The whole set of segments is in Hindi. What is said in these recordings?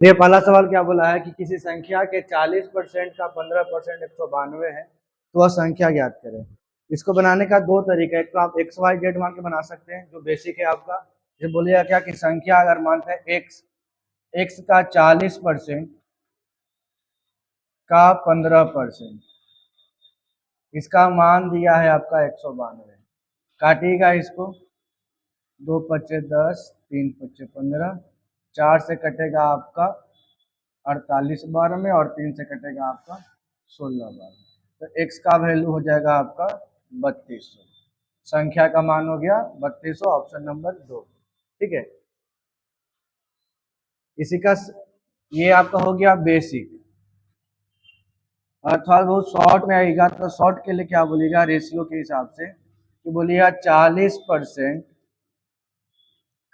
ये पहला सवाल क्या बोला है कि किसी संख्या के 40% का 15% 192 है, तो वह संख्या ज्ञात करें। इसको बनाने का दो तरीका है। एक तो आप एक्स वाई जेड मान के बना सकते हैं, जो बेसिक है आपका। ये बोलिएगा क्या कि संख्या अगर मानते हैं एक्स का 40% का 15%, इसका मान दिया है आपका 192। काटिएगा इसको, 2 पच्चे 10, 3 पच्चे 15, 4 से कटेगा आपका 48 बार में और 3 से कटेगा आपका 16 बार में। तो x का वैल्यू हो जाएगा आपका 3200। संख्या का मान हो गया 3200, ऑप्शन नंबर 2। ठीक है, इसी का ये आपका हो गया बेसिक। और थोड़ा बहुत शॉर्ट में आएगा, तो शॉर्ट के लिए क्या बोलिएगा रेशियो के हिसाब से, कि बोलिएगा 40%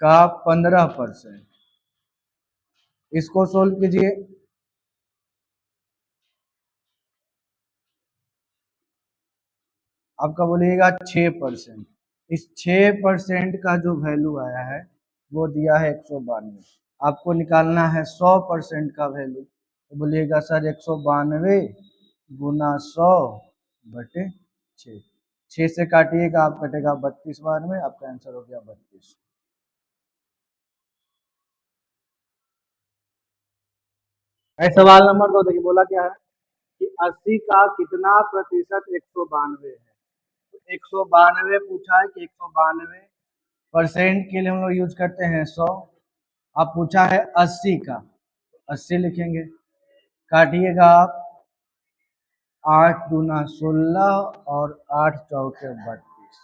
का 15%। इसको सोल्व कीजिए। आपका बोलिएगा 6%। इस 6% का जो वैल्यू आया है वो दिया है 192। आपको निकालना है 100% का वैल्यू। तो बोलिएगा सर 192 गुना 100 बटे 6। 6 से काटिएगा, आप कटेगा 32 बार में, आपका आंसर हो गया 32। सवाल नंबर 2 देखिए, बोला क्या है कि 80 का कितना प्रतिशत 192 है। तो 192 पूछा है कि 192% के लिए हम लोग यूज करते हैं 100। अब पूछा है 80 का, 80 लिखेंगे। काटिएगा आप, 8 दूना 16 और 8 चौके 32।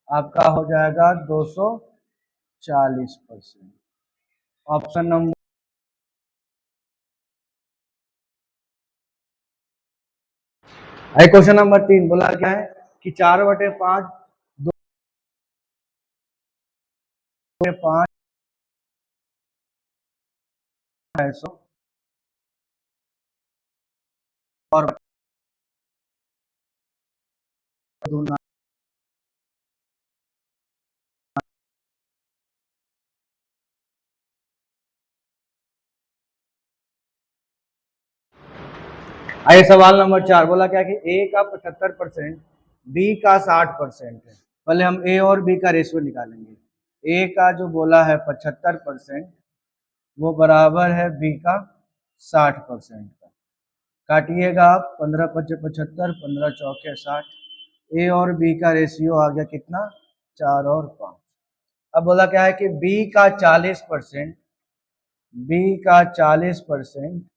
आपका हो जाएगा 240%। ऑप्शन नंबर क्वेश्चन नंबर 3 बोला क्या है कि 4/5 2/5 है 100 और दूना। आइए सवाल नंबर 4 बोला क्या कि ए का 75%, बी का 60% है। पहले हम ए और बी का रेशियो निकालेंगे। ए का जो बोला है 75%, वो बराबर है बी का 60% का। काटिएगा आप, 15 पच्चे 75, 15 चौके 60। ए और बी का रेशियो आ गया कितना, 4 और 5। अब बोला क्या है कि बी का 40%, बी का 40%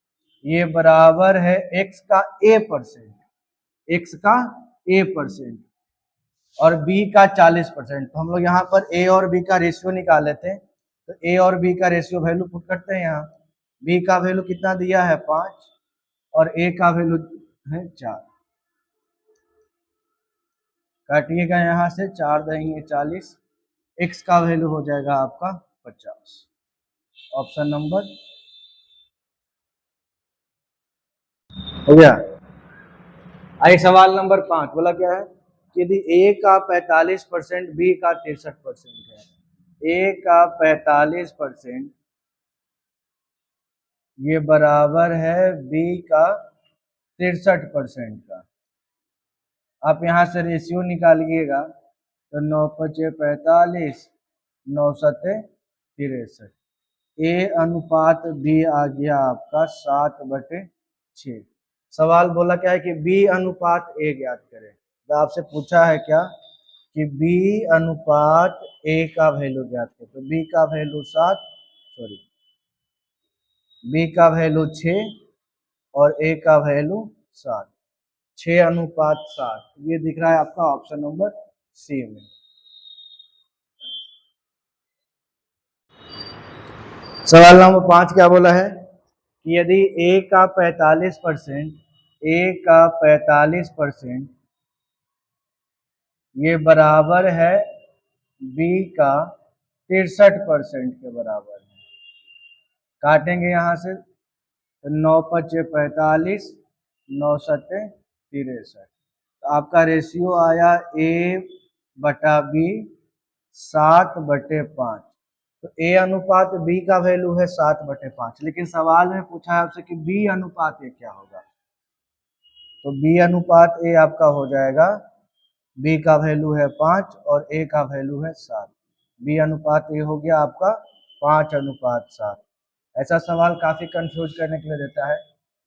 ये बराबर है एक्स का ए परसेंट, एक्स का ए परसेंट और बी का 40%। तो हम लोग यहाँ पर ए और बी का रेशियो निकाल लेते हैं। तो ए और बी का रेशियो वैल्यू पुट करते हैं यहाँ। बी का वैल्यू कितना दिया है 5 और ए का वैल्यू है 4। काटिएगा यहाँ से, 4 देंगे 40, एक्स का वैल्यू हो जाएगा आपका 50। ऑप्शन नंबर हो गया। आइए सवाल नंबर 5 बोला क्या है कि यदि ए का 45%, बी का 63% है। ए का 45% ये बराबर है बी का 63% का। आप यहाँ से रेशियो निकालिएगा, तो 9 पचे 45, 9 सते 63। ए अनुपात बी आ गया आपका 7/6। सवाल बोला क्या है कि बी अनुपात ए ज्ञात करें। तो आपसे पूछा है क्या कि बी अनुपात ए का वैल्यू ज्ञात करें। तो बी का वैल्यू 7, सॉरी, बी का वैल्यू 6 और ए का वैल्यू 7। 6/7 ये दिख रहा है आपका ऑप्शन नंबर सी में। सवाल नंबर 5 क्या बोला है कि यदि ए का 45%, ए का 45% ये बराबर है बी का 63% के बराबर है। काटेंगे यहाँ से, 9 पचे 45, 9 सते 63। तो आपका रेशियो आया ए बटा बी 7/5। तो ए अनुपात बी का वैल्यू है 7/5, लेकिन सवाल में पूछा है आपसे कि बी अनुपात ए क्या होगा। तो बी अनुपात ए आपका हो जाएगा, बी का वैल्यू है 5 और ए का वैल्यू है 7। बी अनुपात ए हो गया आपका 5/7। ऐसा सवाल काफी कंफ्यूज करने के लिए देता है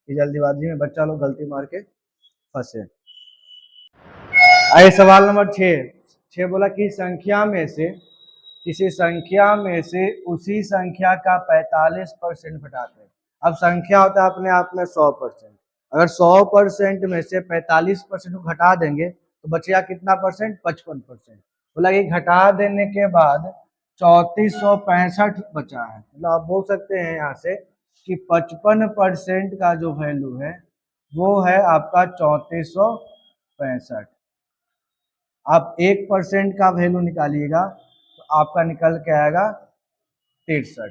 कि जल्दीबाजी में बच्चा लोग गलती मार के फंसे। आइए सवाल नंबर 6 बोला कि संख्या में से किसी संख्या में से उसी संख्या का 45% घटाते हैं। अब संख्या होता है अपने आप में 100%। अगर 100% में से 45% को घटा देंगे तो बचेगा कितना परसेंट? 55%। बोला कि घटा देने के बाद 3465 बचा है। मतलब आप बोल सकते हैं यहाँ से कि 55% का जो वैल्यू है वो है आपका 3465। आप 1% का वैल्यू निकालिएगा तो आपका निकल के आएगा 63।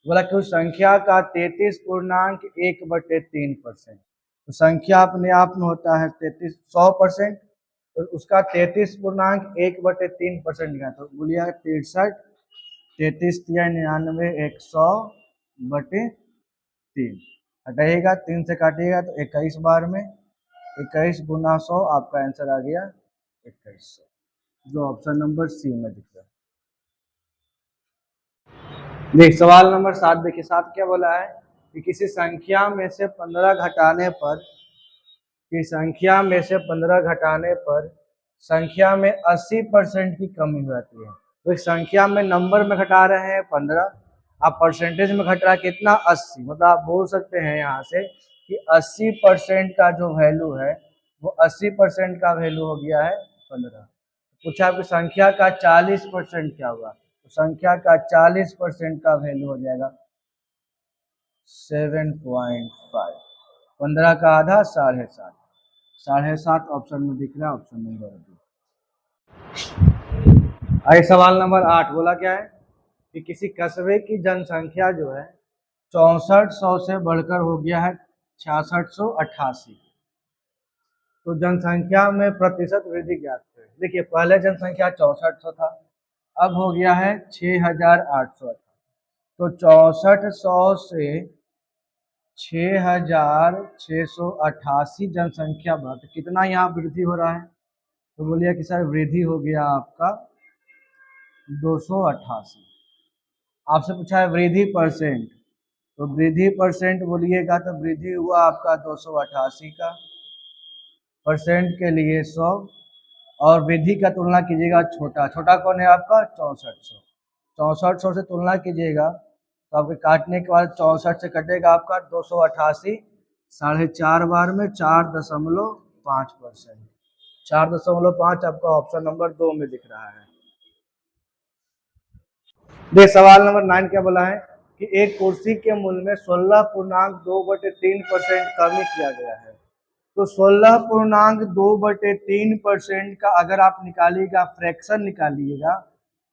बोला कि उस संख्या का 33.1/3%। तो संख्या अपने आप में होता है 100%, तो उसका 33.1/3% निकाला। तो बोलिए 63, 33×99 100/3 हटाइएगा, 3 से काटिएगा तो 21 बार में 21 गुना 100 आपका आंसर आ गया 2100, जो ऑप्शन नंबर सी में दिख रहा है। देख सवाल नंबर 7 देखिए, 7 क्या बोला है कि किसी संख्या में से 15 घटाने पर, कि संख्या में से 15 घटाने पर संख्या में 80% की कमी हो जाती है। तो एक संख्या में नंबर में घटा रहे हैं 15, आप परसेंटेज में घट रहा है कितना? 80। मतलब आप बोल सकते हैं यहाँ से कि 80% का जो वैल्यू है वो 80% का वैल्यू हो गया है 15। पूछा आपकी संख्या का 40% क्या होगा? तो संख्या का 40% का वैल्यू हो जाएगा 7.5। 15 का आधा 7.5, 7.5 ऑप्शन में दिख रहा है, ऑप्शन नंबर बी। आइए सवाल नंबर 8 बोला क्या है कि किसी कस्बे की जनसंख्या जो है 6400 से बढ़कर हो गया है 6688। तो जनसंख्या में प्रतिशत वृद्धि ज्ञात करें। देखिए पहले जनसंख्या 6400 था, अब हो गया है 6800। तो 6400 से 6688 जनसंख्या बढ़, तो कितना यहाँ वृद्धि हो रहा है? तो बोलिए कि सर वृद्धि हो गया आपका 288। आपसे पूछा है वृद्धि परसेंट, तो वृद्धि परसेंट बोलिएगा तो वृद्धि हुआ आपका 288 का, परसेंट के लिए 100, और वृद्धि का तुलना कीजिएगा छोटा, छोटा कौन है आपका? 6400। 6400 से तुलना कीजिएगा तो आपके काटने के बाद 64 से कटेगा आपका 288, 4.5 बार में 4.5%। 4.5 आपका ऑप्शन नंबर 2 में दिख रहा है। देख सवाल नंबर 9 क्या बोला है कि एक कुर्सी के मूल्य में 16.2/3% कमी किया गया है। तो 16.2/3% का अगर आप निकालिएगा, फ्रैक्शन निकालिएगा,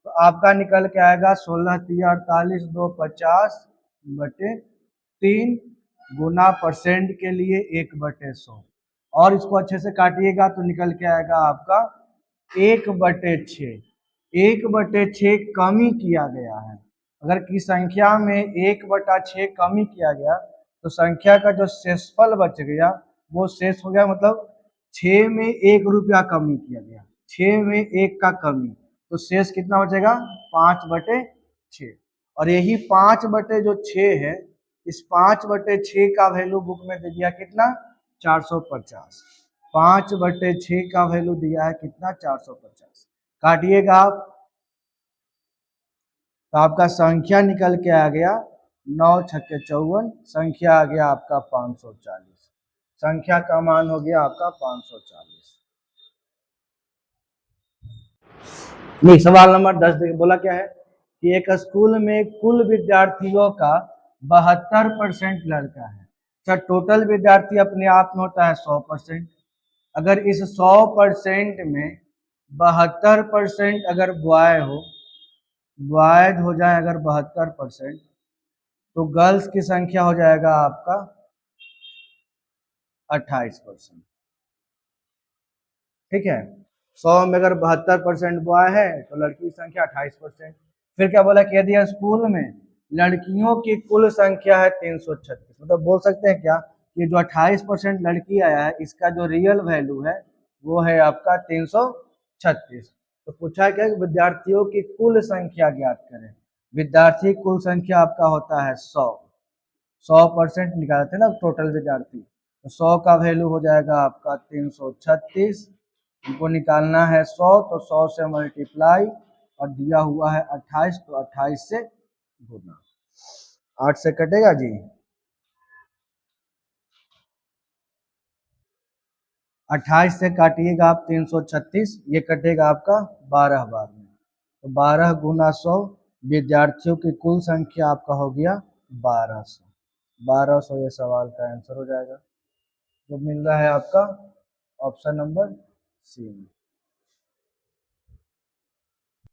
तो आपका निकल के आएगा 16×3 = 48, 2 50/3 गुना परसेंट के लिए 1/100, और इसको अच्छे से काटिएगा तो निकल के आएगा आपका 1/6। 1/6 कमी किया गया है। अगर की संख्या में 1/6 कमी किया गया तो संख्या का जो शेषफल बच गया वो शेष हो गया, मतलब 6 में 1 रुपया कमी किया गया, 6 में 1 का कमी, तो शेष कितना बचेगा? 5/6। और यही 5/6 है, इस 5/6 का वैल्यू बुक में दे दिया कितना? 450। 5/6 का वैल्यू दिया है कितना? 450। काटिएगा आप तो आपका संख्या निकल के आ गया 9 छक्के 54, संख्या आ गया आपका 540। संख्या का मान हो गया आपका 540। नहीं, सवाल नंबर 10 देखिए बोला क्या है कि एक स्कूल में कुल विद्यार्थियों का 72% लड़का है। अच्छा, टोटल विद्यार्थी अपने आप में होता है 100%। अगर इस 100% में 72% अगर बॉय हो, बॉयज हो जाए अगर 72%, तो गर्ल्स की संख्या हो जाएगा आपका 28%। ठीक है, 100 में अगर 72% बॉय है तो लड़की की संख्या 28%। फिर क्या बोला कि यदि स्कूल में लड़कियों की कुल संख्या है 336, मतलब बोल सकते हैं क्या कि जो 28% लड़की आया है इसका जो रियल वैल्यू है वो है आपका 336। तो पूछा है क्या कि विद्यार्थियों की कुल संख्या ज्ञात करें। विद्यार्थी कुल संख्या आपका होता है 100% निकालते हैं ना टोटल विद्यार्थी, तो 100 का वैल्यू हो जाएगा आपका 336। इनको निकालना है 100, तो 100 से मल्टीप्लाई और दिया हुआ है 28, तो 28 से गुना। 8 से कटेगा जी, 28 से काटिएगा आप 336, ये कटेगा आपका 12 बार में, तो 12 गुना 100, विद्यार्थियों की कुल संख्या आपका हो गया 1200। 1200 ये सवाल का आंसर हो जाएगा, जो मिल रहा है आपका ऑप्शन नंबर सी में।